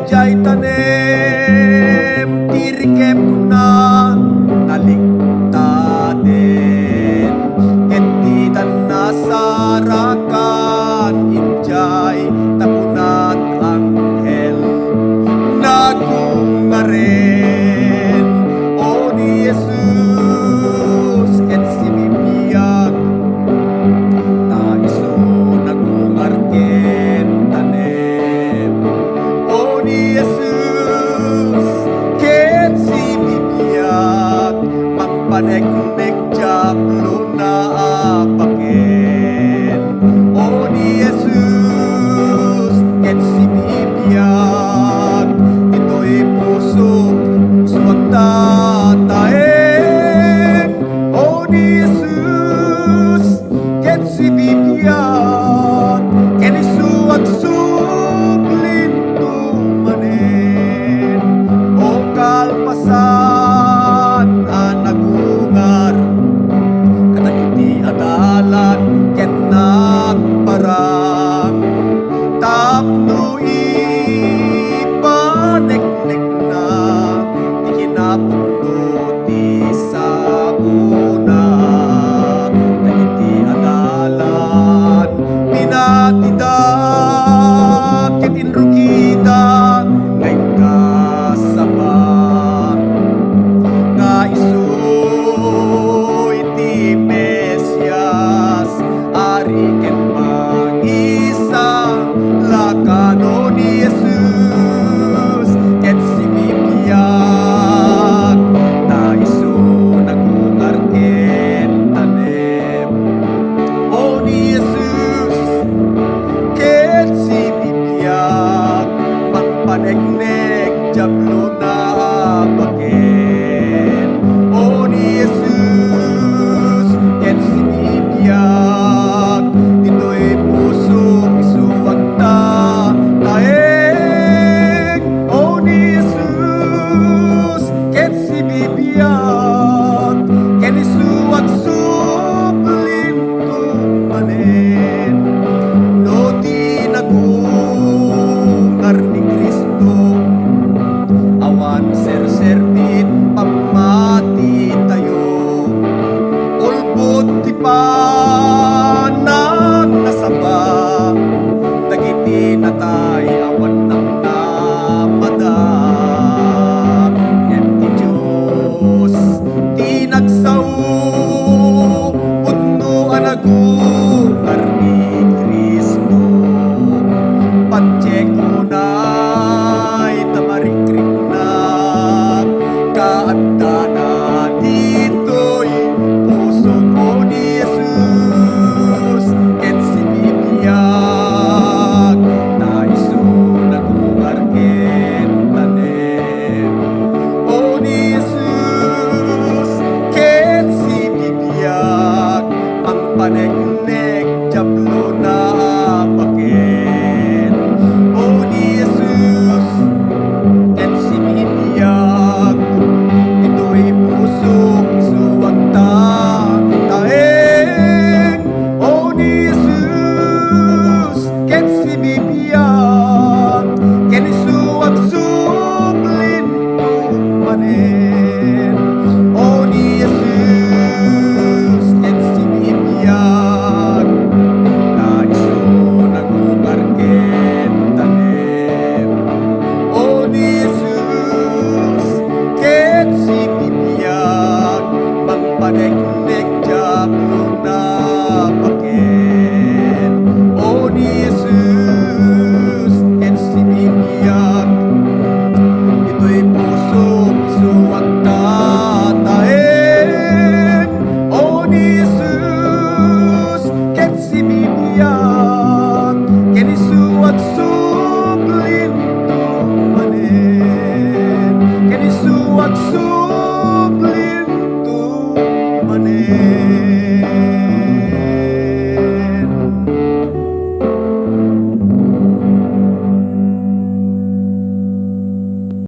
jay tanem tirikep na naliktaden ket di tan nasarakan injay takunat anghel nagungaren o ni Jesus ket simibiyag ta isu nagungarken tanem o ni Jesus ket simibiyag mangpanek-nek jablo na apaken o ni Jesus ket simibiyag ito'y pusok isuwag tataeng o ni Jesus ket simibiyag ken isuwag sublin tumanen o kalpasan a nagungar katang iti adalan ket nagparang tapno ipaneknek na di kinapudno ti sauna na iti adalan pinatidak ket inrugida ngayon kasabak nga isu iti Mesias ari ket mangisa lakano ni Jesus ket simibiyag ta isu nagungarken tanem o ni Jesus ket simibiyag mangpaneknek jablo na apaken